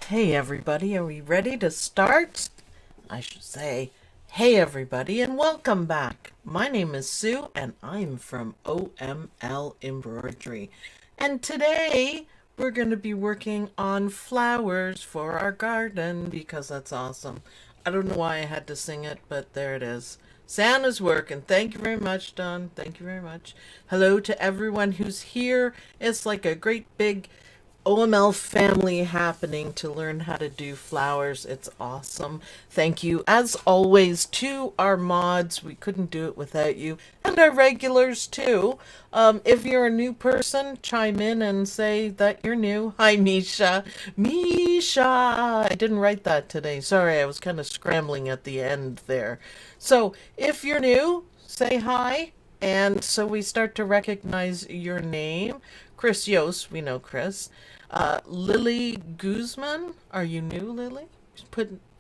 Hey everybody, are we ready to start? I should say, hey everybody, and welcome back. My name is Sue, and I'm from OML Embroidery. And today we're going to be working on flowers for our garden because that's awesome. I don't know why I had to sing it, but there it is. Santa's working. Thank you very much, Don. Thank you very much. Hello to everyone who's here. It's like a great big OML family happening to learn how to do flowers. It's awesome. Thank you, as always, to our mods. We couldn't do it without you. And our regulars, too. If you're a new person, chime in and say that you're new. Hi, Misha. Misha! I didn't write that today. Sorry, I was kind of scrambling at the end there. So, if you're new, say hi. And so we start to recognize your name. Chris Yost, we know Chris. Lily Guzman, are you new, Lily?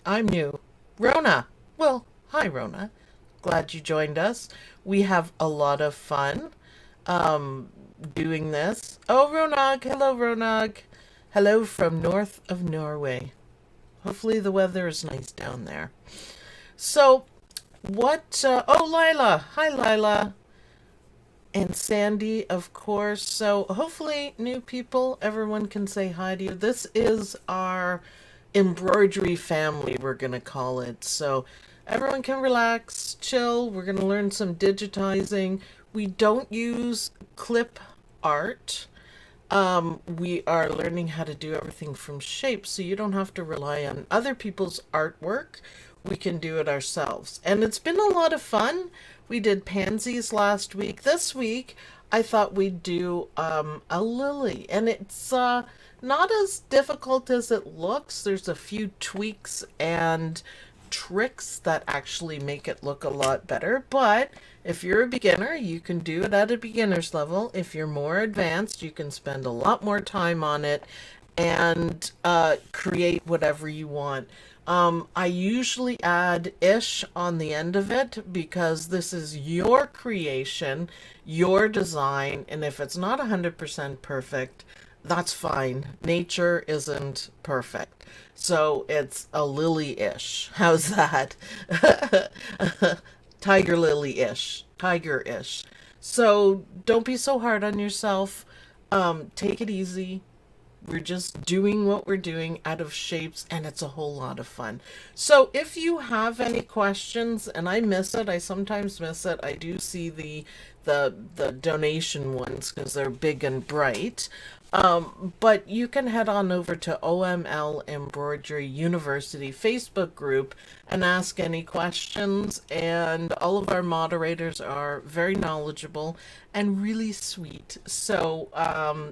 I'm new. Rona, well, hi, Rona. Glad you joined us. We have a lot of fun doing this. Oh, Ronag, hello, Ronag. Hello from north of Norway. Hopefully the weather is nice down there. So, oh, Lila. Hi, Lila. And Sandy, of course. So hopefully, new people, everyone can say hi to you. This is our embroidery family, we're going to call it. So everyone can relax, chill. We're going to learn some digitizing. We don't use clip art. We are learning how to do everything from shape, so you don't have to rely on other people's artwork. We can do it ourselves. And it's been a lot of fun. We did pansies last week. This week, I thought we'd do a lily. And it's not as difficult as it looks. There's a few tweaks and tricks that actually make it look a lot better. But if you're a beginner, you can do it at a beginner's level. If you're more advanced, you can spend a lot more time on it and create whatever you want. I usually add ish on the end of it because this is your creation, your design, and if it's not 100% perfect, that's fine. Nature isn't perfect. So it's a lily-ish. How's that? Tiger lily-ish. Tiger-ish. So don't be so hard on yourself. Take it easy. We're just doing what we're doing out of shapes, and it's a whole lot of fun. So if you have any questions, and I miss it, I sometimes miss it. I do see the donation ones because they're big and bright. But you can head on over to OML Embroidery University Facebook group and ask any questions. And all of our moderators are very knowledgeable and really sweet. So,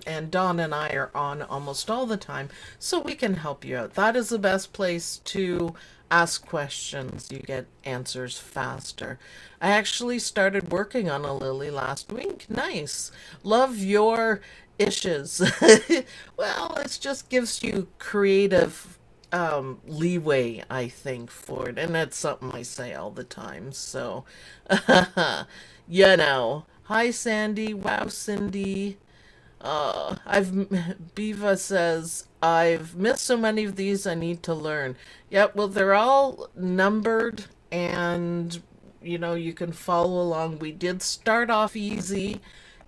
and Dawn and I are on almost all the time, so we can help you out. That is the best place to ask questions. You get answers faster. I actually started working on a lily last week. Nice. Love your issues. Well, it just gives you creative leeway, I think, for it. And that's something I say all the time. So, you know. Hi, Sandy. Wow, Cindy. Biva says, I've missed so many of these, I need to learn. Yep, well, they're all numbered and, you can follow along. We did start off easy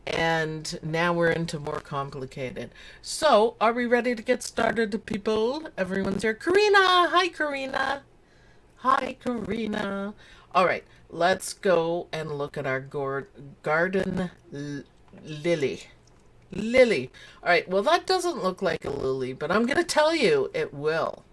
and now we're into more complicated. So, are we ready to get started, people? Everyone's here. Karina! Hi, Karina! Hi, Karina! All right, let's go and look at our garden lily. Lily. All right, well, that doesn't look like a lily, but I'm going to tell you it will.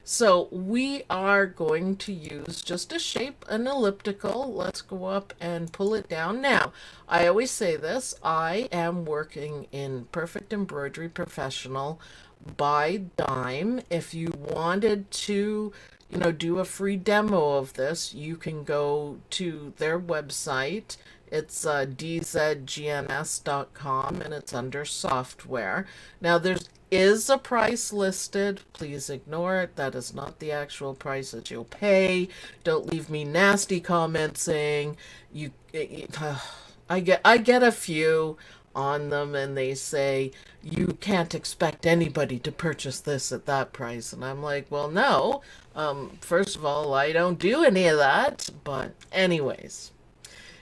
So we are going to use just a shape, an elliptical. Let's go up and pull it down. Now, I always say this, I am working in Perfect Embroidery Professional by dime. If you wanted to, do a free demo of this, you can go to their website. It's dzgns.com and it's under software. Now there is a price listed. Please ignore it. That is not the actual price that you'll pay. Don't leave me nasty comments saying I get a few. on them, and they say you can't expect anybody to purchase this at that price. And I'm like, well, no. First of all, I don't do any of that. But anyways,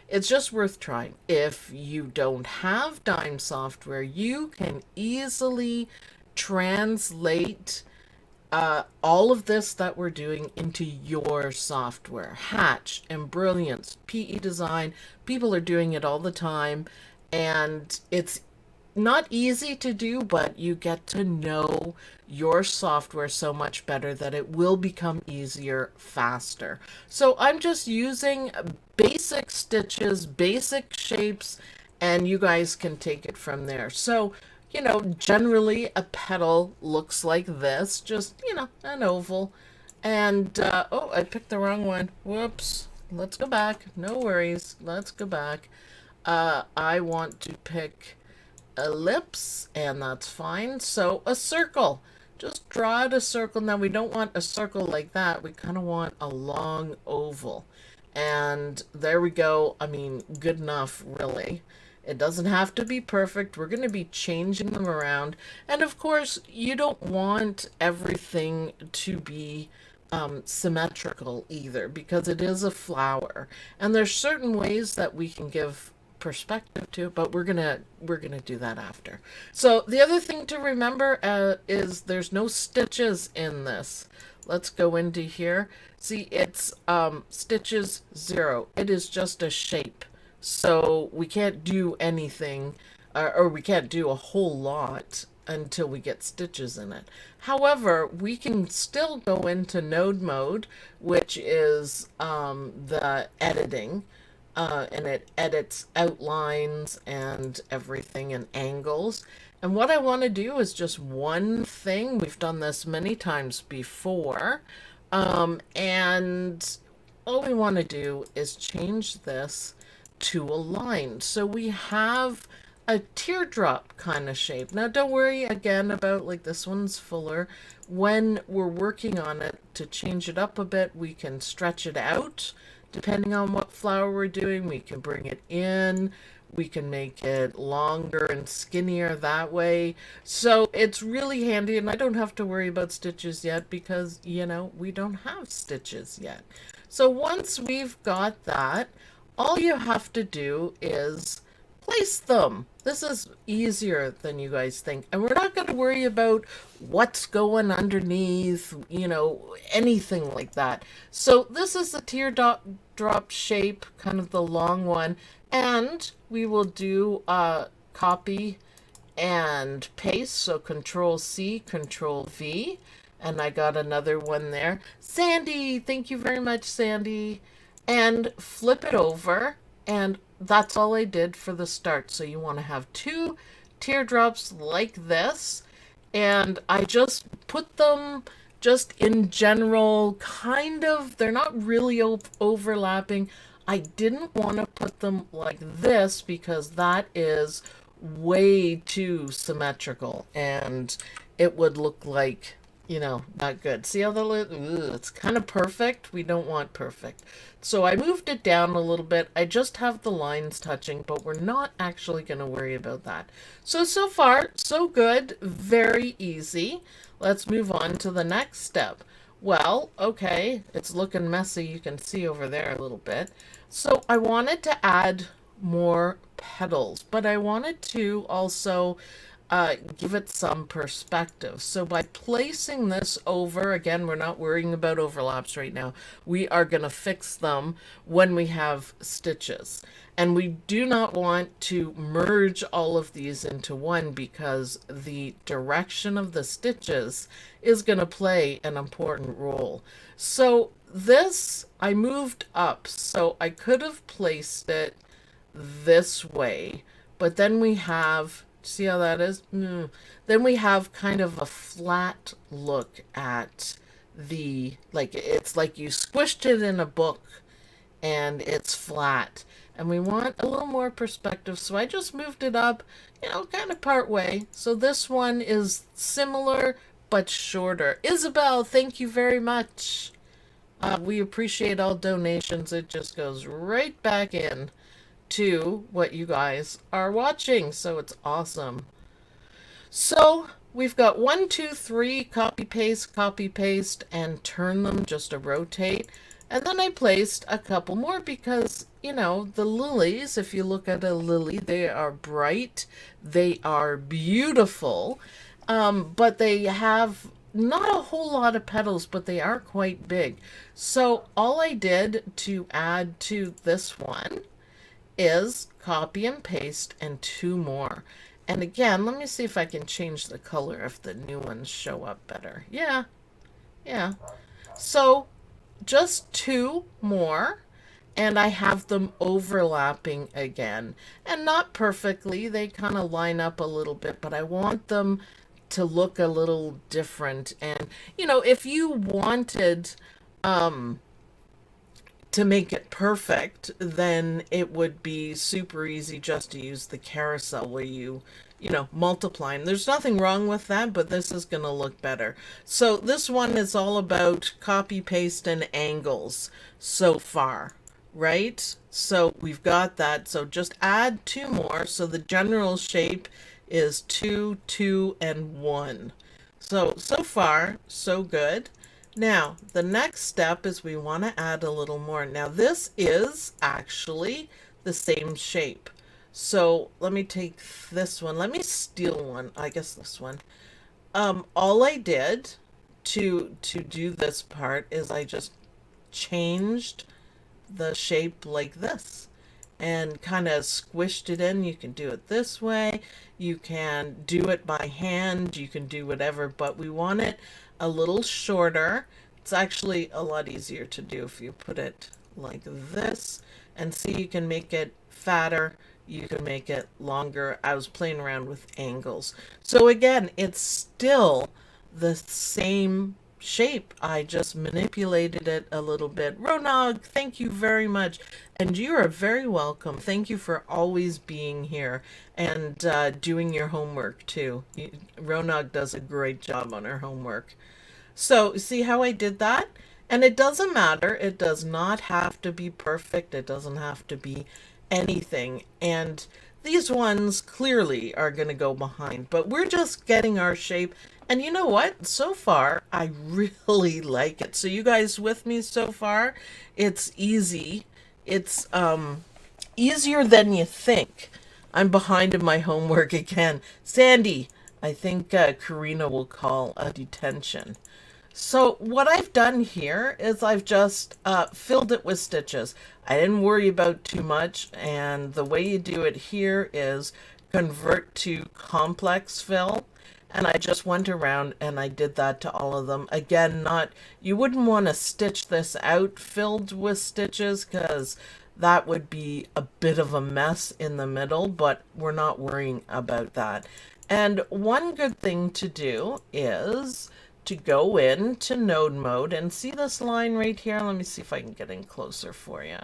it's just worth trying. If you don't have Dime software, you can easily translate all of this that we're doing into your software. Hatch and Brilliance, PE Design, people are doing it all the time, and it's not easy to do, but you get to know your software so much better that it will become easier faster. So I'm just using basic stitches, basic shapes, and you guys can take it from there. So, generally a petal looks like this, just, an oval. And, oh, I picked the wrong one. Whoops. Let's go back. No worries. Let's go back. I want to pick ellipse, and that's fine. So a circle. Just draw out a circle. Now we don't want a circle like that. We kind of want a long oval. And there we go. I mean, good enough, really. It doesn't have to be perfect. We're going to be changing them around. And of course, you don't want everything to be symmetrical either, because it is a flower. And there's certain ways that we can give perspective to, but we're gonna do that after. So the other thing to remember is there's no stitches in this. Let's go into here. See, it's stitches 0. It is just a shape, so we can't do anything, or we can't do a whole lot until we get stitches in it. However, we can still go into node mode, which is the editing. And it edits outlines and everything and angles. And what I want to do is just one thing. We've done this many times before. And all we want to do is change this to a line. So we have a teardrop kind of shape. Now don't worry again about like this one's fuller. When we're working on it, to change it up a bit, we can stretch it out. Depending on what flower we're doing, we can bring it in. We can make it longer and skinnier that way. So it's really handy, and I don't have to worry about stitches yet because, we don't have stitches yet. So once we've got that, all you have to do is place them. This is easier than you guys think. And we're not going to worry about what's going underneath, anything like that. So this is the teardrop shape, kind of the long one. And we will do copy and paste. So Control C, Control V. And I got another one there. Sandy, thank you very much, Sandy. And flip it over, and that's all I did for the start. So you want to have 2 teardrops like this, and I just put them just in general, kind of, they're not really overlapping. I didn't want to put them like this because that is way too symmetrical, and it would look like, not good. See how it's kind of perfect? We don't want perfect. So I moved it down a little bit. I just have the lines touching, but we're not actually going to worry about that. So far, so good. Very easy. Let's move on to the next step. Well, okay, it's looking messy. You can see over there a little bit. So I wanted to add more petals, but I wanted to also give it some perspective. So by placing this over, again, we're not worrying about overlaps right now. We are going to fix them when we have stitches. And we do not want to merge all of these into one because the direction of the stitches is going to play an important role. So this, I moved up, so I could have placed it this way, but then we have, see how that is? Then we have kind of a flat look at the, like, it's like you squished it in a book and it's flat. And we want a little more perspective, so I just moved it up, kind of part way. So this one is similar but shorter. Isabel, thank you very much. We appreciate all donations. It just goes right back in. to what you guys are watching. So it's awesome. So we've got 1, 2, 3, copy paste, and turn them just to rotate. And then I placed a couple more because, you know, the lilies, if you look at a lily, they are bright, they are beautiful, but they have not a whole lot of petals, but they are quite big. So all I did to add to this one is copy and paste and 2 more. And again, let me see if I can change the color if the new ones show up better. Yeah, yeah. So just 2 more, and I have them overlapping again. And not perfectly, they kind of line up a little bit, but I want them to look a little different. And, you know, if you wanted to make it perfect, then it would be super easy just to use the carousel where you know, multiply. And there's nothing wrong with that, but this is going to look better. So this one is all about copy, paste, and angles so far, right? So we've got that. So just add 2 more. So the general shape is 2, 2, and 1. So far, so good. Now, the next step is we want to add a little more. Now, this is actually the same shape. So let me take this one. Let me steal one. I guess this one. All I did to do this part is I just changed the shape like this and kind of squished it in. You can do it this way. You can do it by hand. You can do whatever, but we want it a little shorter. It's actually a lot easier to do if you put it like this. And see, you can make it fatter. You can make it longer. I was playing around with angles. So again, it's still the same shape. I just manipulated it a little bit. Ronog, thank you very much. And you are very welcome. Thank you for always being here and doing your homework too. Ronog does a great job on her homework. So see how I did that? And it doesn't matter. It does not have to be perfect. It doesn't have to be anything. And these ones clearly are going to go behind, but we're just getting our shape. And you know what? So far, I really like it. So you guys with me so far? It's easy. It's easier than you think. I'm behind in my homework again. Sandy, I think Karina will call a detention. So what I've done here is I've just filled it with stitches. I didn't worry about too much, and the way you do it here is convert to complex fill, and I just went around and I did that to all of them. Again, you wouldn't want to stitch this out filled with stitches because that would be a bit of a mess in the middle, but we're not worrying about that. And one good thing to do is to go into node mode and see this line right here. Let me see if I can get in closer for you.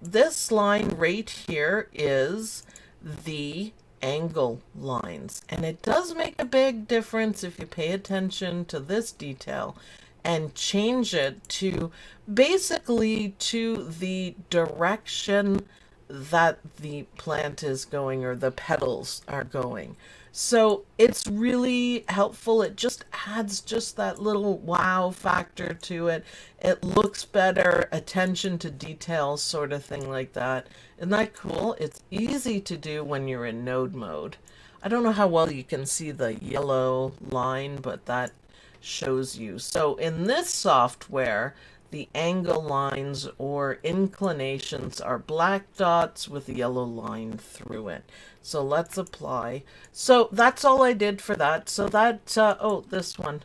This line right here is the angle lines, and it does make a big difference if you pay attention to this detail and change it to basically to the direction that the plant is going or the petals are going. So it's really helpful. It just adds just that little wow factor to it. It looks better, attention to detail sort of thing like that. Isn't that cool? It's easy to do when you're in node mode. I don't know how well you can see the yellow line, but that shows you. So in this software, the angle lines or inclinations are black dots with a yellow line through it. So let's apply. So that's all I did for that. So that, oh, this one.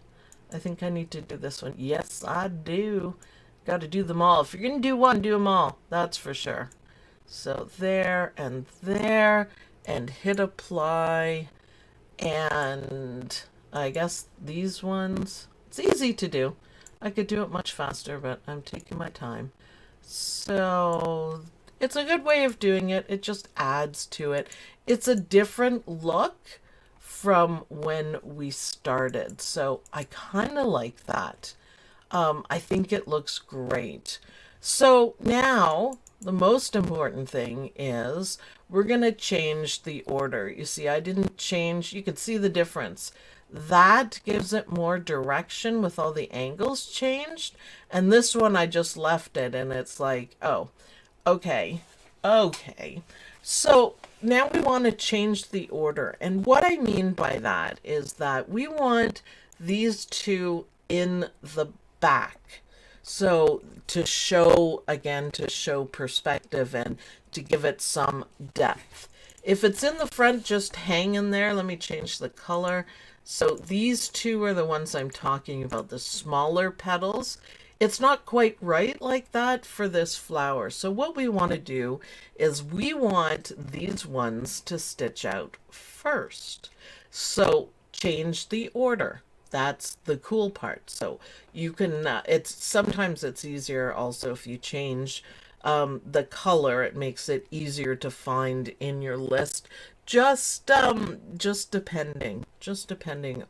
I think I need to do this one. Yes, I do. Got to do them all. If you're going to do one, do them all. That's for sure. So there, and hit apply. And I guess these ones, it's easy to do. I could do it much faster, but I'm taking my time. So it's a good way of doing it. It just adds to it. It's a different look from when we started. So I kind of like that. I think it looks great. So now the most important thing is we're going to change the order. You see, I didn't change, you can see the difference. That gives it more direction with all the angles changed. And this one, I just left it and it's like, oh, okay, okay. So now we want to change the order. And what I mean by that is that we want these two in the back. So to show, again, to show perspective and to give it some depth. If it's in the front, just hang in there. Let me change the color. So these two are the ones I'm talking about, the smaller petals. It's not quite right like that for this flower. So what we want to do is we want these ones to stitch out first. So change the order. That's the cool part. So you can, it's sometimes it's easier also if you change the color. It makes it easier to find in your list. Just depending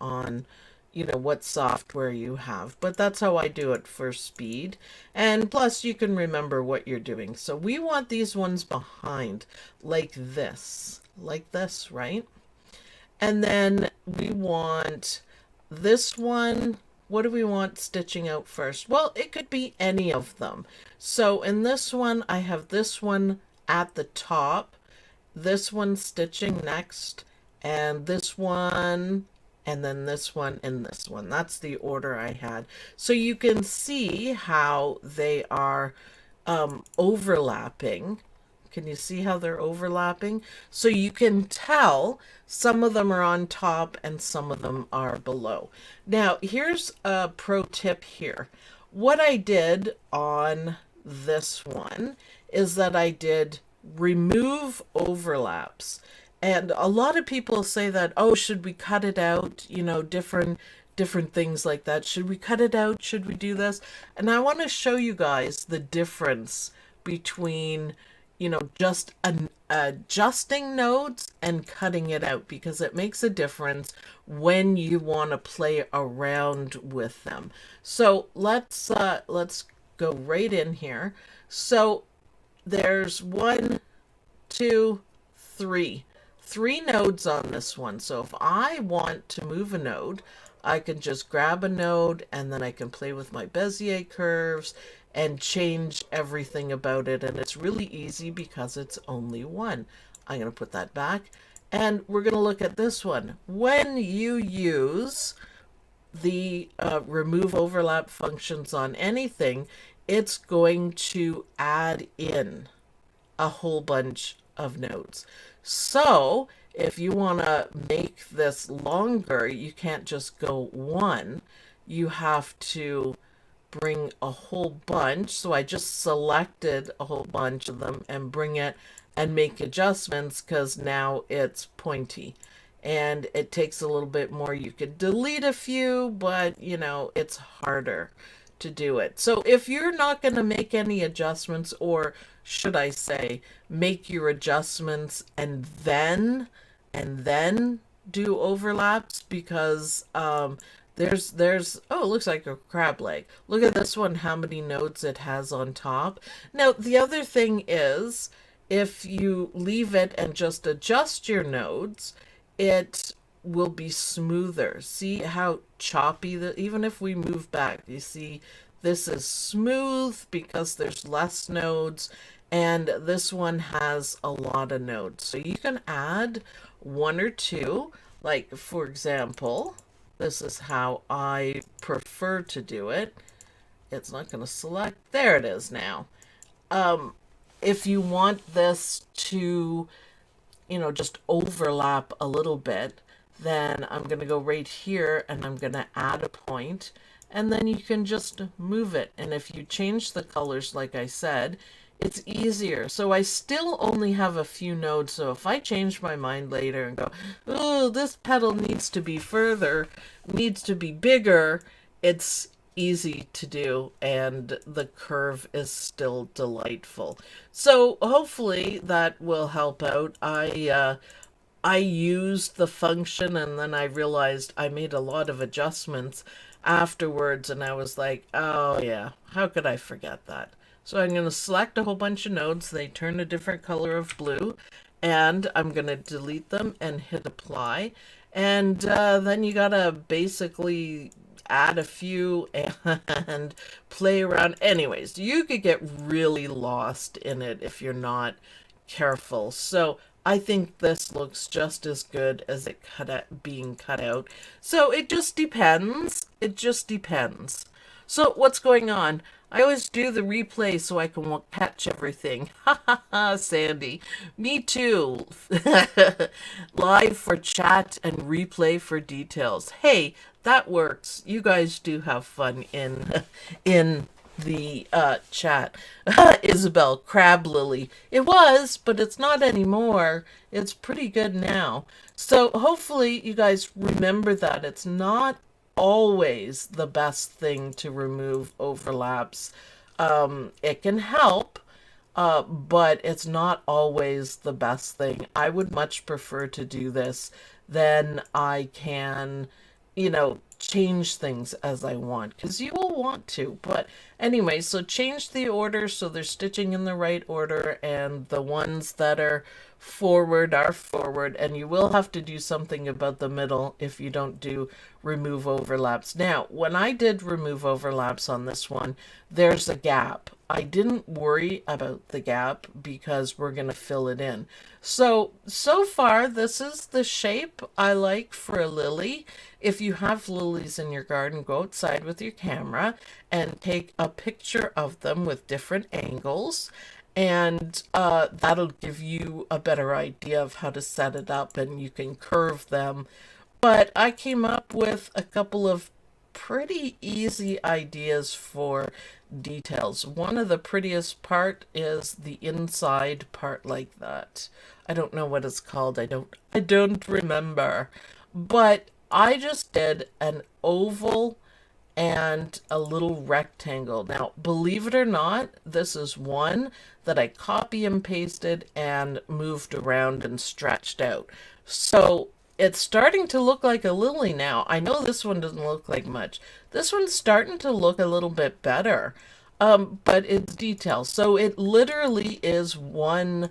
on, you know, what software you have. But that's how I do it for speed. And plus you can remember what you're doing. So we want these ones behind like this, right? And then we want this one. What do we want stitching out first? Well, it could be any of them. So in this one, I have this one at the top, this one stitching next, and this one, and then this one and this one. That's the order I had. So you can see how they are overlapping. Can you see how they're overlapping? So you can tell some of them are on top and some of them are below. Now, here's a pro tip here. What I did on this one is that I did remove overlaps. And a lot of people say that, oh, should we cut it out? You know, different things like that. Should we cut it out? Should we do this? And I want to show you guys the difference between, you know, just adjusting nodes and cutting it out, because it makes a difference when you want to play around with them. So let's go right in here. So there's 1, 2, 3. 3 nodes on this one. So if I want to move a node, I can just grab a node and then I can play with my Bezier curves and change everything about it. And it's really easy because it's only one. I'm going to put that back. And we're going to look at this one. When you use the remove overlap functions on anything, it's going to add in a whole bunch of nodes. So if you want to make this longer, you can't just go one. You have to bring a whole bunch. So I just selected a whole bunch of them and bring it and make adjustments, because now it's pointy and it takes a little bit more. You could delete a few, but you know, it's harder to do it. So if you're not going to make any adjustments, or should I say make your adjustments and then do overlaps, because there's oh, it looks like a crab leg. Look at this one, how many nodes it has on top. Now the other thing is, if you leave it and just adjust your nodes, it will be smoother. See how choppy that, even if we move back, you see this is smooth because there's less nodes, and this one has a lot of nodes. So you can add 1 or 2, like for example, this is how I prefer to do it. It's not going to select. There it is now. If you want this to, you know, just overlap a little bit, then I'm going to go right here and I'm going to add a point, and then you can just move it. And if you change the colors, like I said, it's easier. So I still only have a few nodes. So if I change my mind later and go, oh, this petal needs to be further, needs to be bigger, it's easy to do, and the curve is still delightful. So hopefully that will help out. I used the function and then I realized I made a lot of adjustments afterwards, and I was like, oh yeah, how could I forget that? So I'm going to select a whole bunch of nodes. They turn a different color of blue, and I'm going to delete them and hit apply. And then you got to basically add a few and play around. Anyways, you could get really lost in it if you're not careful. So I think this looks just as good as it being cut out. So it just depends. It just depends. So what's going on? I always do the replay so I can catch everything. Ha ha ha, Sandy. Me too. Live for chat and replay for details. Hey, that works. You guys do have fun in the chat. Isabel, Crab Lily. It was, but it's not anymore. It's pretty good now. So hopefully you guys remember that. It's not always the best thing to remove overlaps. It can help, but it's not always the best thing. I would much prefer to do this than I can, change things as I want, because you will want to. But anyway, so change the order so they're stitching in the right order, and the ones that are forward are forward, and you will have to do something about the middle if you don't do remove overlaps. Now, when I did remove overlaps on this one, there's a gap. I didn't worry about the gap because we're going to fill it in. So far, this is the shape I like for a lily. If you have lilies in your garden, go outside with your camera and take a picture of them with different angles, and that'll give you a better idea of how to set it up, and you can curve them. But I came up with a couple of pretty easy ideas for details. One of the prettiest part is the inside part like that. I don't know what it's called. I don't remember. But I just did an oval and a little rectangle. Now, believe it or not, this is one that I copy and pasted and moved around and stretched out. So it's starting to look like a lily now. I know this one doesn't look like much. This one's starting to look a little bit better, but it's details. So it literally is one,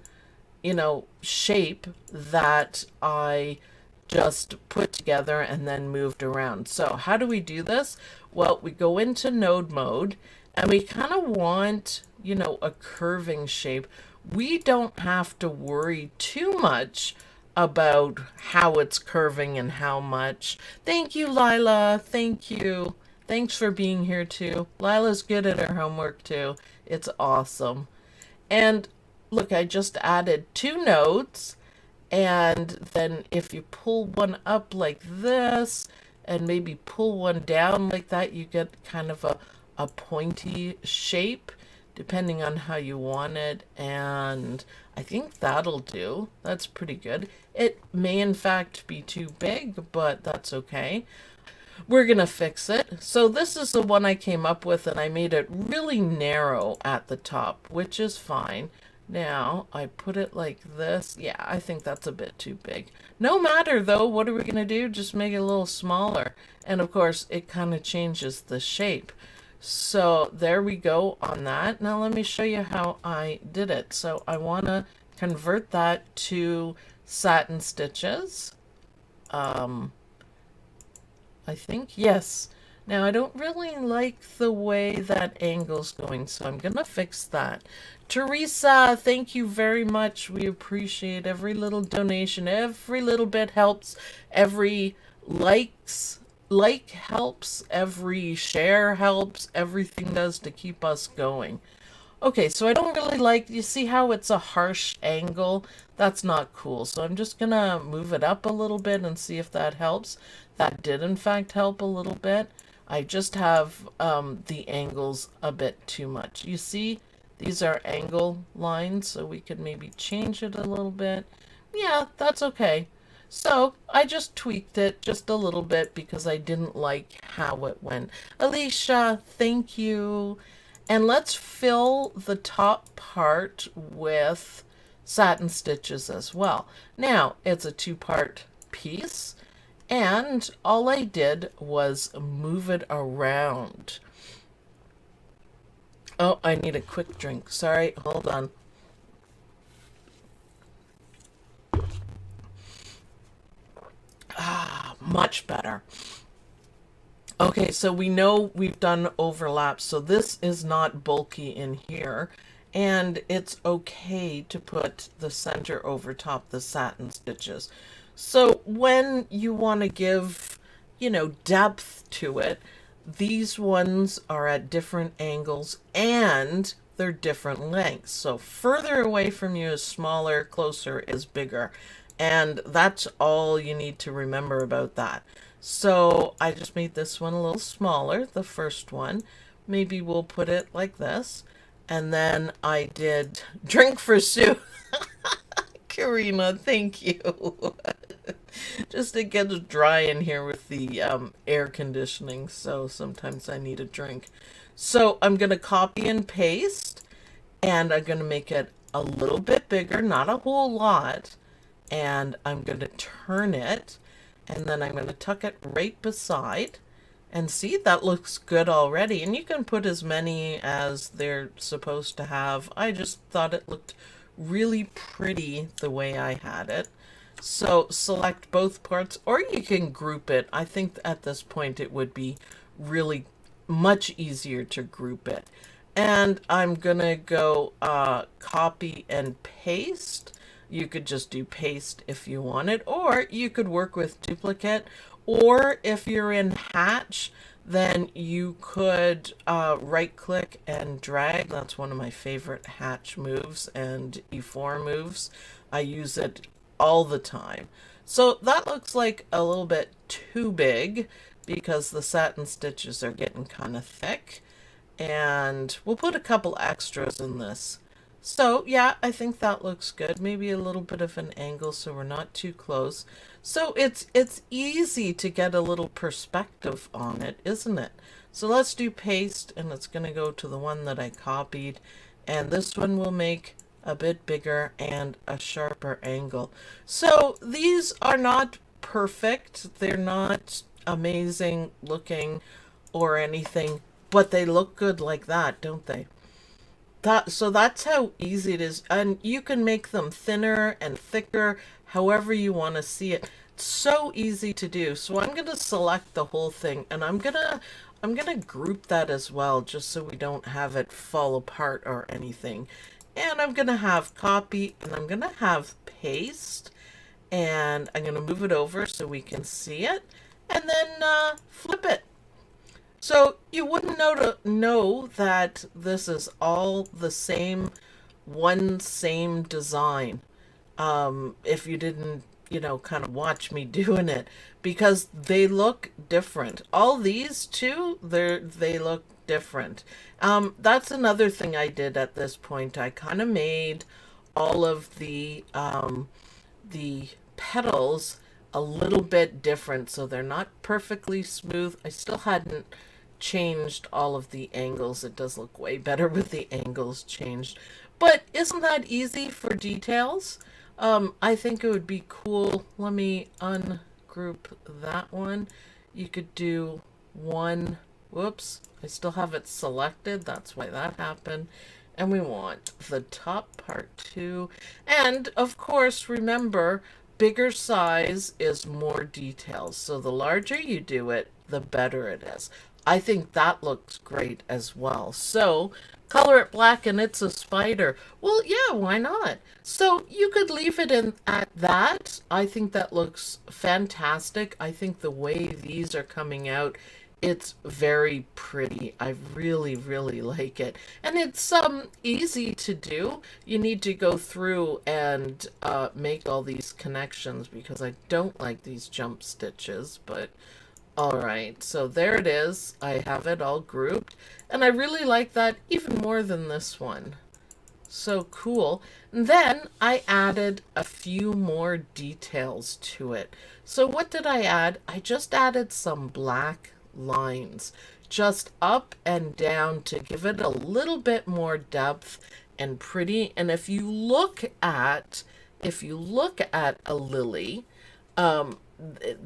shape that I just put together and then moved around. So how do we do this? Well, we go into node mode and we kind of want, a curving shape. We don't have to worry too much about how it's curving and how much. Thank you, Lila. Thank you. Thanks for being here too. Lila's good at her homework too. It's awesome. And look, I just added 2 nodes. And then if you pull one up like this and maybe pull one down like that, you get kind of a pointy shape depending on how you want it. And I think that'll do. That's pretty good. It may in fact be too big, but that's okay. We're gonna fix it. So this is the one I came up with, and I made it really narrow at the top, which is fine. Now I put it like this. Yeah, I think that's a bit too big. No matter though, what are we gonna do? Just make it a little smaller. And of course it kind of changes the shape. So there we go on that. Now let me show you how I did it. So I want to convert that to satin stitches. I think, yes. Now I don't really like the way that angle's going, so I'm gonna fix that. Teresa, thank you very much. We appreciate every little donation. Every little bit helps. Every like helps. Every share helps. Everything does to keep us going. Okay, so I don't really like, you see how it's a harsh angle? That's not cool. So I'm just gonna move it up a little bit and see if that helps. That did in fact help a little bit. I just have the angles a bit too much. You see, these are angle lines, so we could maybe change it a little bit. Yeah, that's okay. So I just tweaked it just a little bit because I didn't like how it went. Alicia, thank you. And let's fill the top part with satin stitches as well. Now, it's a 2-part piece, and all I did was move it around. Oh, I need a quick drink. Sorry, hold on. Much better. Okay, so we know we've done overlaps, so this is not bulky in here, and it's okay to put the center over top the satin stitches. So when you want to give, depth to it, these ones are at different angles and they're different lengths. So further away from you is smaller, closer is bigger. And that's all you need to remember about that. So I just made this one a little smaller, the first one. Maybe we'll put it like this. And then I did drink for Sue. Karina, thank you. Just it gets dry in here with the air conditioning, so sometimes I need a drink. So I'm going to copy and paste, and I'm going to make it a little bit bigger, not a whole lot. And I'm going to turn it, and then I'm going to tuck it right beside. And see, that looks good already. And you can put as many as they're supposed to have. I just thought it looked really pretty the way I had it. So select both parts, or you can group it. I think at this point it would be really much easier to group it. And I'm gonna go copy and paste. You could just do paste if you wanted, or you could work with duplicate, or if you're in Hatch, then you could right click and drag. That's one of my favorite Hatch moves and E4 moves. I use it all the time. So that looks like a little bit too big because the satin stitches are getting kind of thick. And we'll put a couple extras in this. So yeah, I think that looks good. Maybe a little bit of an angle so we're not too close. So it's easy to get a little perspective on it, isn't it? So let's do paste, and it's going to go to the one that I copied. And this one will make a bit bigger and a sharper angle. So these are not perfect. They're not amazing looking or anything, but they look good like that, don't they? So that's how easy it is. And you can make them thinner and thicker, however you want to see it. It's so easy to do. So I'm going to select the whole thing, and I'm going to group that as well, just so we don't have it fall apart or anything. And I'm going to have copy, and I'm going to have paste, and I'm going to move it over so we can see it, and then flip it. So you wouldn't know that this is all the same, same design, if you didn't, kind of watch me doing it, because they look different. All these two, they look different. That's another thing I did at this point. I kind of made all of the petals a little bit different, so they're not perfectly smooth. I still hadn't changed all of the angles. It does look way better with the angles changed. But isn't that easy for details? I think it would be cool. Let me ungroup that one. You could do one. Whoops, I still have it selected. That's why that happened. And we want the top part too. And of course, remember, bigger size is more details. So the larger you do it, the better it is. I think that looks great as well. So color it black and it's a spider. Well, yeah, why not? So you could leave it in at that. I think that looks fantastic. I think the way these are coming out, it's very pretty. I really, really like it. And it's easy to do. You need to go through and make all these connections because I don't like these jump stitches, but all right, so there it is. I have it all grouped, and I really like that even more than this one. So cool. And then I added a few more details to it. So what did I add? I just added some black lines just up and down to give it a little bit more depth and pretty. And if you look at a lily,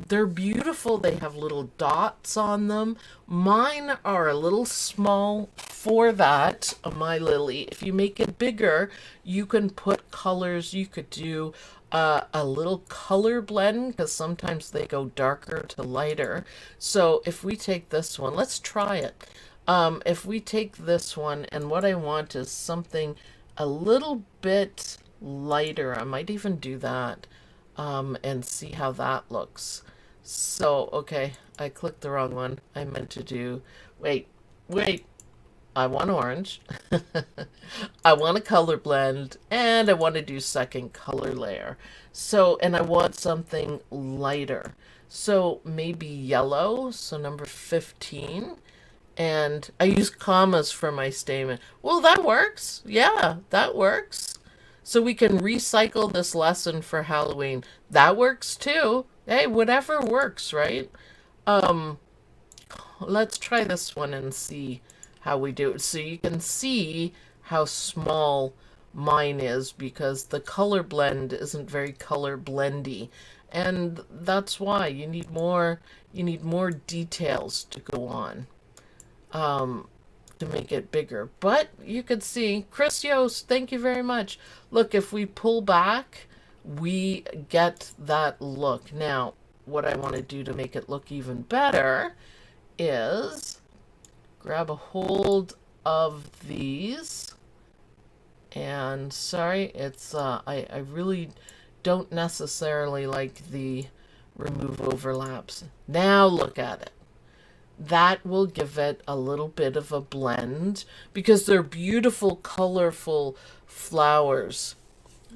they're beautiful. They have little dots on them. Mine are a little small for that, my lily. If you make it bigger, you can put colors. You could do a little color blend because sometimes they go darker to lighter. So if we take this one, let's try it. If we take this one, and what I want is something a little bit lighter. I might even do that and see how that looks. So, okay, I clicked the wrong one. I meant to do, wait, wait, I want orange. I want a color blend, and I want to do second color layer. So, and I want something lighter. So maybe yellow, so number 15. And I use commas for my statement. Well, that works. Yeah, that works. So we can recycle this lesson for Halloween. That works too. Hey, whatever works, right? Um, let's try this one and see how we do it. So you can see how small mine is because the color blend isn't very color blendy. And that's why you need more details to go on. To make it bigger. But you could see, Chris Yost, thank you very much. Look, if we pull back, we get that look. Now, what I want to do to make it look even better is grab a hold of these. And sorry, it's I really don't necessarily like the remove overlaps. Now look at it. That will give it a little bit of a blend because they're beautiful, colorful flowers.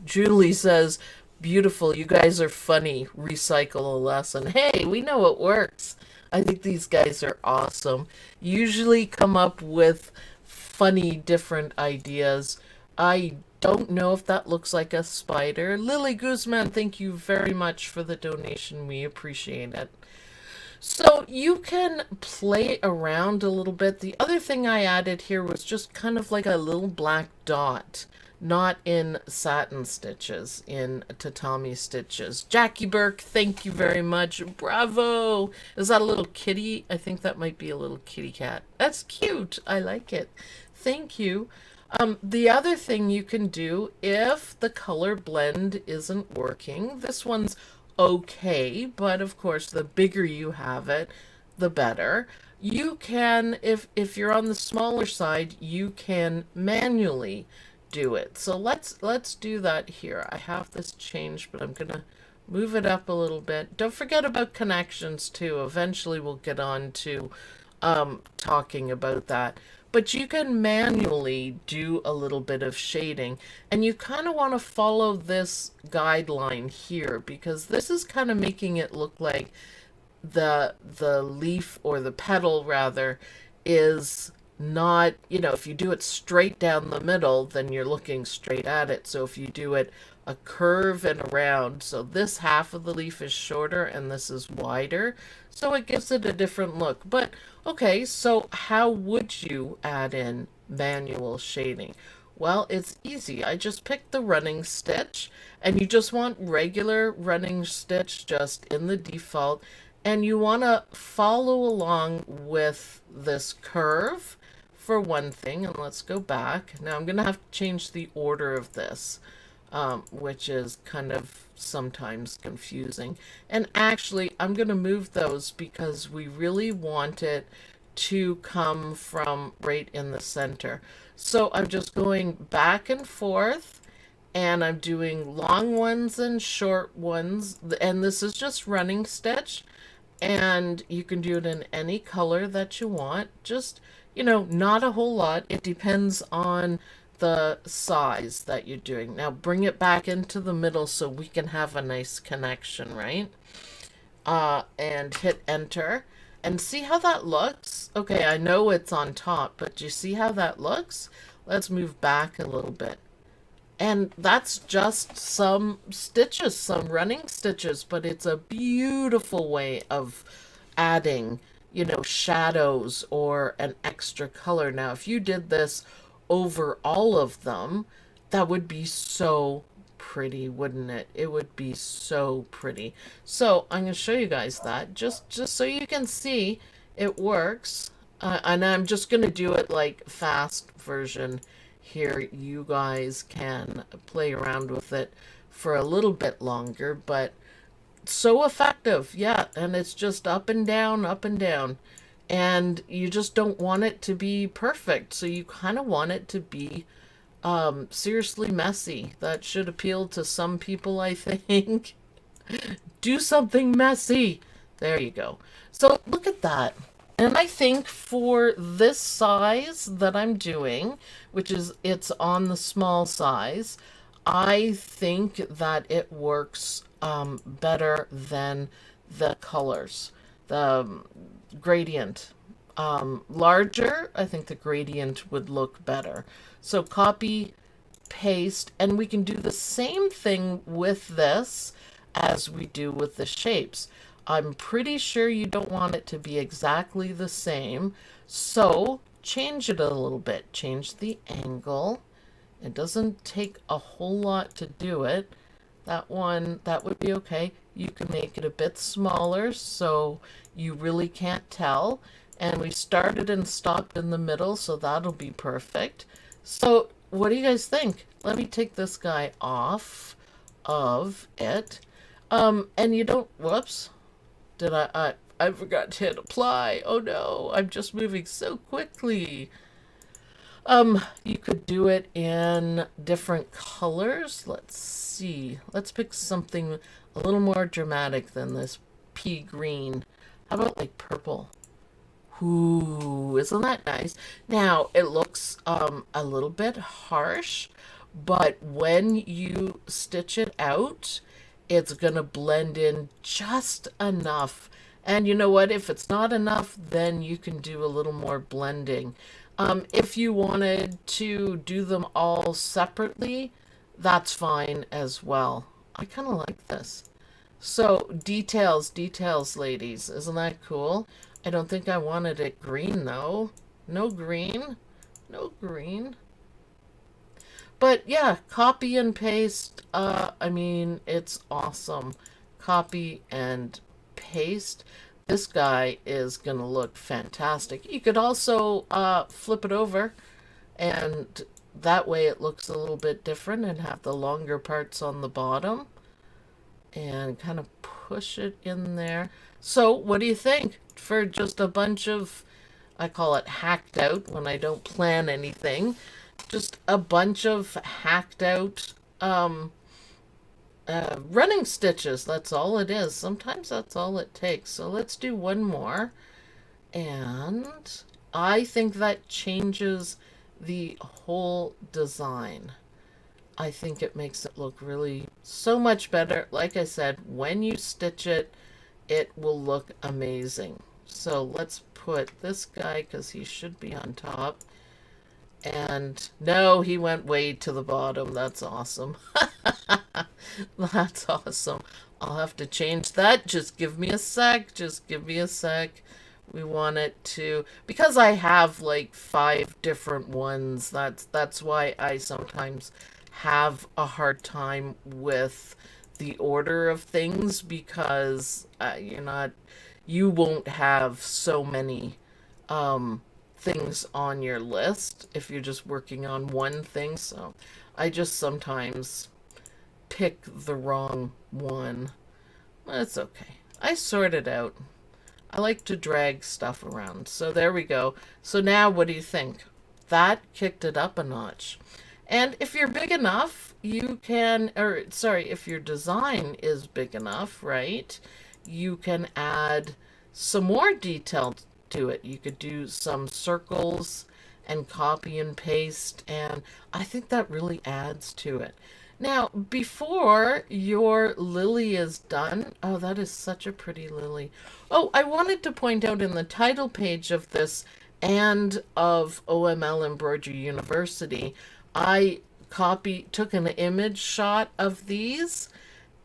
Julie says, beautiful, you guys are funny. Recycle a lesson. Hey, we know it works. I think these guys are awesome. Usually come up with funny, different ideas. I don't know if that looks like a spider. Lily Guzman, thank you very much for the donation. We appreciate it. So you can play around a little bit. The other thing I added here was just kind of like a little black dot, not in satin stitches, in tatami stitches. Jackie Burke, thank you very much. Bravo. Is that a little kitty? I think that might be a little kitty cat. That's cute. I like it. Thank you. The other thing you can do if the color blend isn't working, this one's okay, but of course the bigger you have it, the better. You can, if you're on the smaller side, you can manually do it. So let's do that here. I have this changed, but I'm gonna move it up a little bit. Don't forget about connections too. Eventually we'll get on to talking about that. But you can manually do a little bit of shading, and you kind of want to follow this guideline here because this is kind of making it look like the leaf, or the petal rather, is not, you know, if you do it straight down the middle, then you're looking straight at it. So if you do it a curve and around, so this half of the leaf is shorter and this is wider, so it gives it a different look. But okay, so how would you add in manual shading? Well, it's easy. I just picked the running stitch, and you just want regular running stitch just in the default, and you want to follow along with this curve for one thing. And let's go back. Now I'm going to have to change the order of this, which is kind of sometimes confusing. And actually, I'm going to move those because we really want it to come from right in the center. So I'm just going back and forth, and I'm doing long ones and short ones, and this is just running stitch, and you can do it in any color that you want. Just, you know, not a whole lot. It depends on the size that you're doing. Now bring it back into the middle so we can have a nice connection, right? And hit enter and see how that looks. Okay, I know it's on top, but do you see how that looks? Let's move back a little bit. And that's just some stitches, some running stitches, but it's a beautiful way of adding, you know, shadows or an extra color. Now, if you did this over all of them, that would be so pretty, wouldn't it? It would be so pretty. So I'm going to show you guys that just so you can see it works. And I'm just going to do it like fast version here. You guys can play around with it for a little bit longer, but so effective. Yeah, and it's just up and down, up and down. And you just don't want it to be perfect. So you kind of want it to be seriously messy. That should appeal to some people, I think. Do something messy. There you go. So look at that. And I think for this size that I'm doing, which is it's on the small size, I think that it works better than the colors, the gradient. Larger, I think the gradient would look better. So copy, paste, and we can do the same thing with this as we do with the shapes. I'm pretty sure you don't want it to be exactly the same, so change it a little bit. Change the angle. It doesn't take a whole lot to do it. That one, that would be okay. You can make it a bit smaller so you really can't tell. And we started and stopped in the middle, so that'll be perfect. So what do you guys think? Let me take this guy off of it. And you don't, whoops, I forgot to hit apply. Oh no, I'm just moving so quickly. You could do it in different colors. Let's see. Let's pick something a little more dramatic than this pea green. How about like purple? Ooh, isn't that nice? Now, it looks a little bit harsh, but when you stitch it out, it's gonna blend in just enough. And you know what? If it's not enough, then you can do a little more blending. If you wanted to do them all separately, that's fine as well. I kind of like this. So details, details, ladies. Isn't that cool? I don't think I wanted it green though. No green. No green. But yeah, copy and paste. I mean, it's awesome. Copy and paste. This guy is going to look fantastic. You could also flip it over, and that way it looks a little bit different and have the longer parts on the bottom. And kind of push it in there. So what do you think? For just a bunch of, I call it hacked out when I don't plan anything. Just a bunch of hacked out running stitches. That's all it is. Sometimes that's all it takes. So let's do one more. And I think that changes the whole design. I think it makes it look really so much better. Like I said, when you stitch it, it will look amazing. So let's put this guy, because he should be on top. And no, he went way to the bottom. That's awesome. That's awesome. I'll have to change that. Just give me a sec. Just give me a sec. We want it to, because I have like 5 different ones. That's why I sometimes have a hard time with the order of things, because you won't have so many things on your list if you're just working on one thing. So I just sometimes pick the wrong one. That's okay. I sort it out. I like to drag stuff around. So there we go. So now what do you think? That kicked it up a notch. And if you're big enough, you can, or sorry, if your design is big enough, right, you can add some more detail to it. You could do some circles and copy and paste, and I think that really adds to it. Now, before your lily is done, oh, that is such a pretty lily. Oh, I wanted to point out in the title page of this and of OML Embroidery University, I took an image shot of these,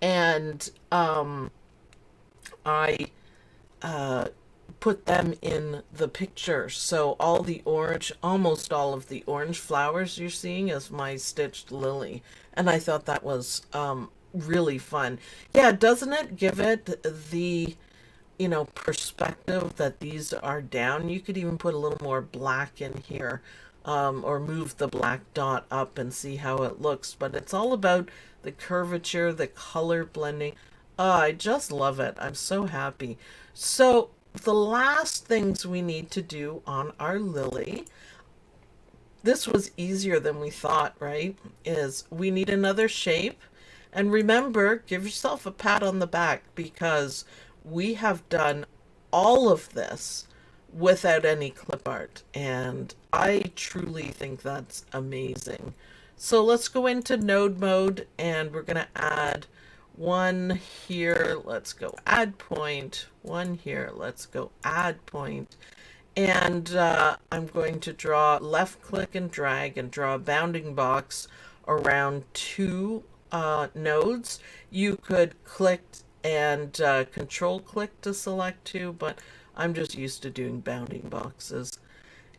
and I put them in the picture. So all the orange, almost all of the orange flowers you're seeing is my stitched lily. And I thought that was really fun. Yeah, doesn't it give it the, perspective that these are down? You could even put a little more black in here, or move the black dot up and see how it looks. But it's all about the curvature, the color blending. Oh, I just love it. I'm so happy. So the last things we need to do on our lily, this was easier than we thought, right? Is we need another shape. And remember, give yourself a pat on the back because we have done all of this without any clip art. And I truly think that's amazing. So let's go into node mode and we're going to add one here. Let's go add point. One here. Let's go add point. And I'm going to draw, left click and drag and draw a bounding box around two nodes. You could click and control click to select two, but I'm just used to doing bounding boxes.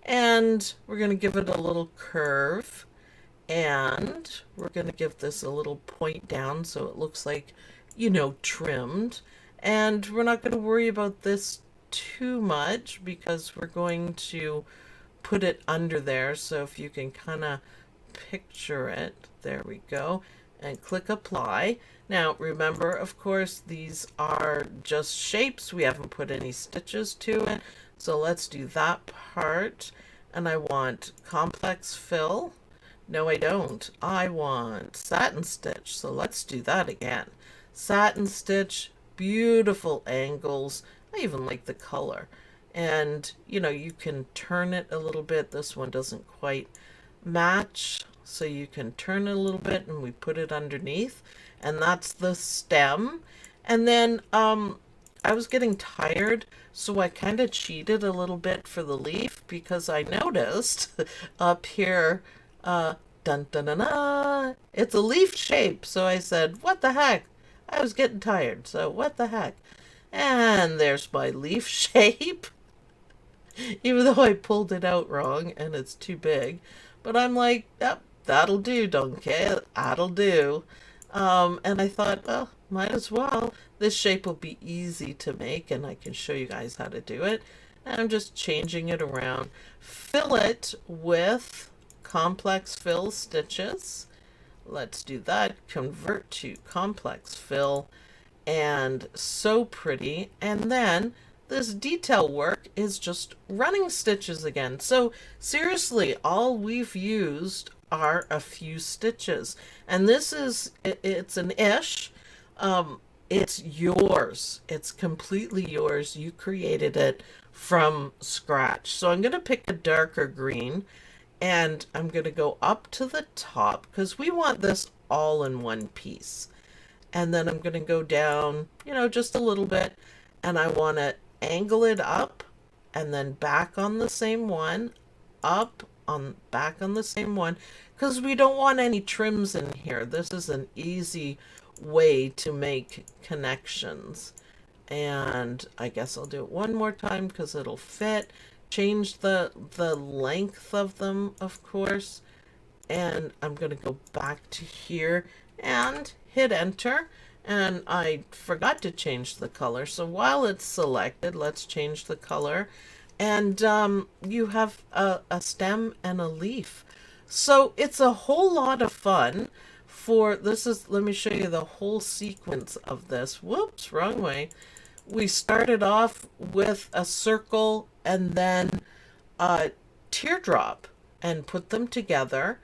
And we're going to give it a little curve, and we're going to give this a little point down so it looks like, trimmed. And we're not going to worry about this too much because we're going to put it under there. So if you can kind of picture it, there we go, and click apply. Now remember, of course, these are just shapes. We haven't put any stitches to it. So let's do that part. And I want complex fill. No, I don't. I want satin stitch. So let's do that again. Satin stitch, beautiful angles. I even like the color. And, you can turn it a little bit. This one doesn't quite match. So you can turn it a little bit and we put it underneath. And that's the stem. And then I was getting tired, so I kind of cheated a little bit for the leaf because I noticed up here, dun dun dun dun, it's a leaf shape. So I said, what the heck? I was getting tired, so what the heck? And there's my leaf shape, even though I pulled it out wrong and it's too big. But I'm like, yep, that'll do, donkey, that'll do. And I thought, well, might as well. This shape will be easy to make and I can show you guys how to do it. And I'm just changing it around. Fill it with complex fill stitches. Let's do that. Convert to complex fill. And so pretty. And then this detail work is just running stitches again. So seriously, all we've used are a few stitches. And this is, it's an ish. It's yours. It's completely yours. You created it from scratch. So I'm going to pick a darker green and I'm going to go up to the top because we want this all in one piece. And then I'm going to go down, just a little bit, and I want to angle it up and then back on the same one, up on back on the same one, because we don't want any trims in here. This is an easy way to make connections. And I guess I'll do it one more time because it'll fit. Change the length of them, of course. And I'm going to go back to here and hit enter. And I forgot to change the color. So while it's selected, let's change the color. And you have a stem and a leaf. So it's a whole lot of fun. Let me show you the whole sequence of this. Whoops, wrong way. We started off with a circle and then a teardrop and put them together.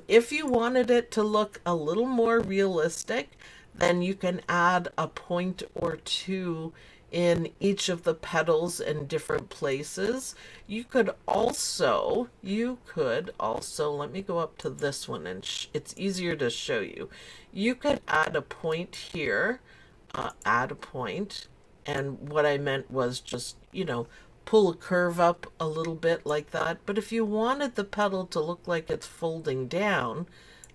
If you wanted it to look a little more realistic, then you can add a point or two in each of the petals in different places. You could also, let me go up to this one and it's easier to show you. You could add a point here, add a point, and what I meant was just, pull a curve up a little bit like that. But if you wanted the petal to look like it's folding down,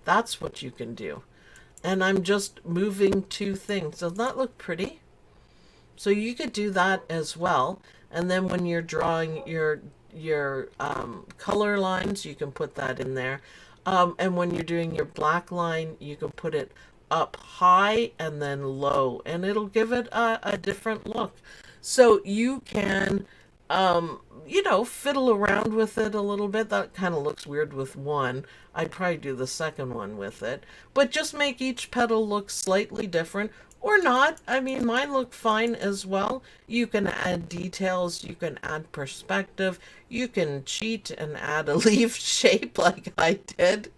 that's what you can do. And I'm just moving two things. Does that look pretty? So you could do that as well. And then when you're drawing your color lines, you can put that in there. And when you're doing your black line, you can put it up high and then low, and it'll give it a different look. So you can, fiddle around with it a little bit. That kind of looks weird with one. I'd probably do the second one with it. But just make each petal look slightly different or not. I mean, mine look fine as well. You can add details, you can add perspective, you can cheat and add a leaf shape like I did,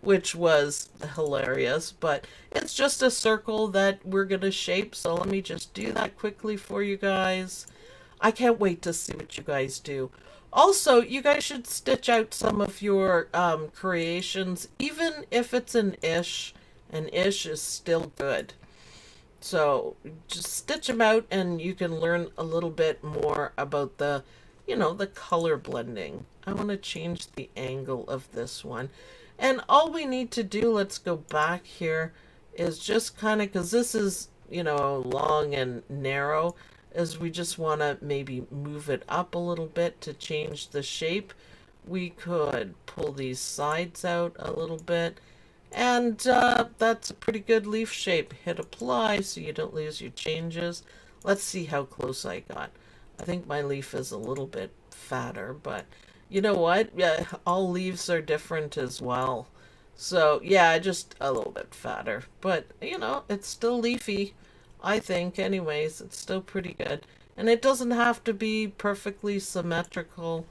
which was hilarious. But it's just a circle that we're going to shape. So let me just do that quickly for you guys. I can't wait to see what you guys do. Also, you guys should stitch out some of your creations, even if it's an ish. An ish is still good. So just stitch them out and you can learn a little bit more about the color blending. I want to change the angle of this one. And all we need to do, let's go back here, is just kind of, because this is, long and narrow, is we just want to maybe move it up a little bit to change the shape. We could pull these sides out a little bit. And that's a pretty good leaf shape. Hit apply so you don't lose your changes. Let's see how close I got. I think my leaf is a little bit fatter, but you know what? Yeah, all leaves are different as well. So yeah, just a little bit fatter. But it's still leafy, I think. Anyways, it's still pretty good. And it doesn't have to be perfectly symmetrical.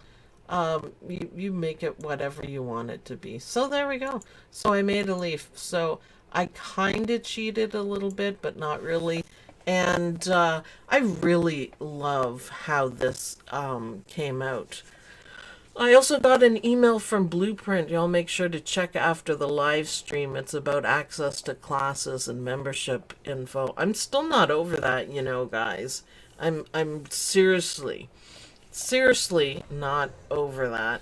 You make it whatever you want it to be. So there we go. So I made a leaf. So I kind of cheated a little bit, but not really. And I really love how this came out. I also got an email from Blueprint. Y'all make sure to check after the live stream. It's about access to classes and membership info. I'm still not over that, guys. I'm seriously not over that.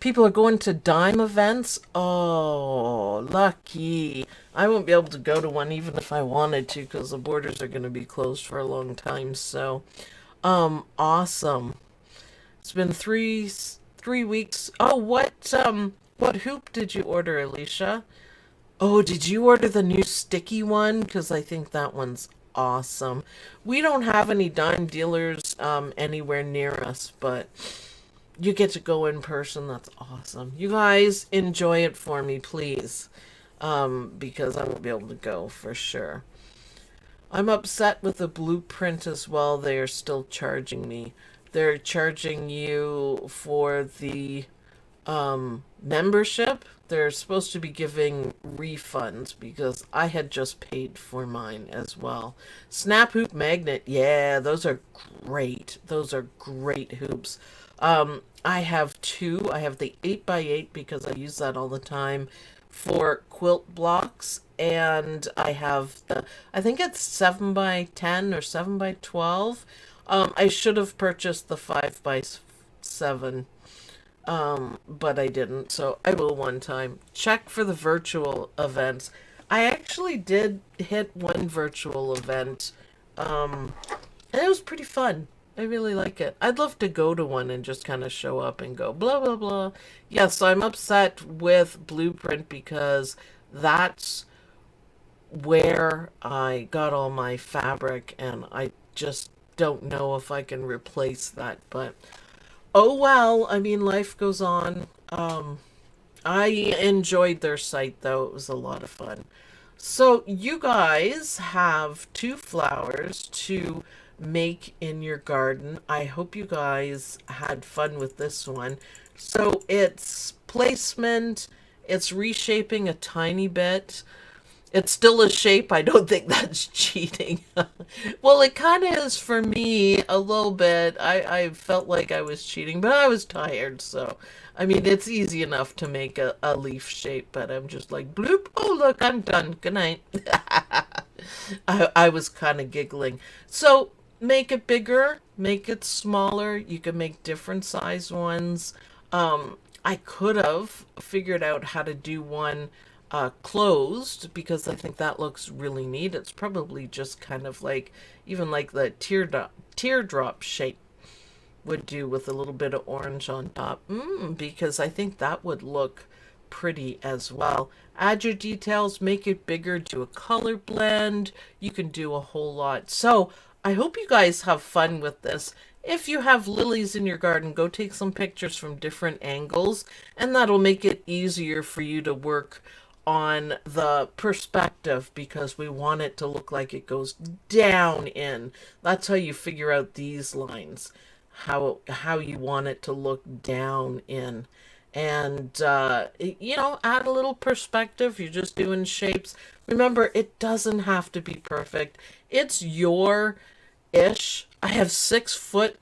People are going to dime events. Oh, lucky. I won't be able to go to one even if I wanted to because the borders are going to be closed for a long time. So, awesome. It's been three weeks. Oh, what hoop did you order, Alicia? Oh, did you order the new sticky one? Because I think that one's awesome. We don't have any dime dealers anywhere near us, but you get to go in person. That's awesome. You guys enjoy it for me, please, because I won't be able to go for sure. I'm upset with the Blueprint as well. They are still charging me. They're charging you for the membership. They're supposed to be giving refunds because I had just paid for mine as well. Snap hoop magnet, yeah, those are great. Those are great hoops. I have two. I have the 8x8 because I use that all the time for quilt blocks, and I have I think it's 7x10 or 7x12. I should have purchased the 5x7, but I didn't, so I will one time. Check for the virtual events. I actually did hit one virtual event, and it was pretty fun. I really like it. I'd love to go to one and just kind of show up and go blah, blah, blah. Yes, so I'm upset with Blueprint because that's where I got all my fabric, and I just don't know if I can replace that. But oh well, I mean, life goes on. I enjoyed their site though. It was a lot of fun. So you guys have two flowers to make in your garden. I hope you guys had fun with this one. So it's placement, it's reshaping a tiny bit. It's still a shape. I don't think that's cheating. Well, it kind of is for me a little bit. I felt like I was cheating, but I was tired. So, I mean, it's easy enough to make a leaf shape, but I'm just like, bloop. Oh, look, I'm done. Good night. I was kind of giggling. So, make it bigger, make it smaller. You can make different size ones. I could have figured out how to do one closed because I think that looks really neat. It's probably just kind of like even like the teardrop shape would do with a little bit of orange on top. Because I think that would look pretty as well. Add your details, make it bigger, do a color blend. You can do a whole lot. So I hope you guys have fun with this. If you have lilies in your garden, go take some pictures from different angles, and that'll make it easier for you to work on the perspective, because we want it to look like it goes down in. That's how you figure out these lines, how you want it to look down in. And you know, add a little perspective. You're just doing shapes. Remember, it doesn't have to be perfect. It's your ish. I have 6-foot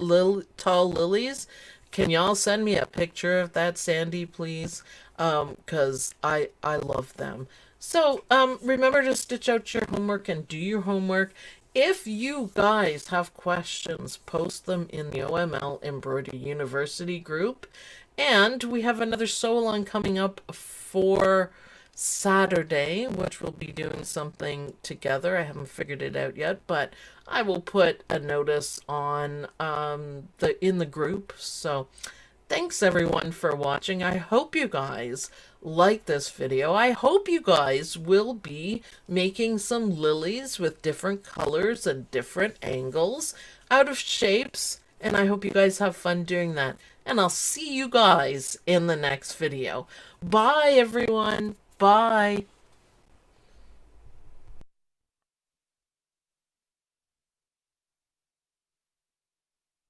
tall lilies. Can y'all send me a picture of that, Sandy, please? Because I love them. So remember to stitch out your homework and do your homework. If you guys have questions, post them in the OML Embroidery University group. And we have another sew-along coming up for Saturday, which we'll be doing something together. I haven't figured it out yet, but I will put a notice on in the group. So thanks everyone for watching. I hope you guys like this video. I hope you guys will be making some lilies with different colors and different angles out of shapes. And I hope you guys have fun doing that. And I'll see you guys in the next video. Bye, everyone. Bye.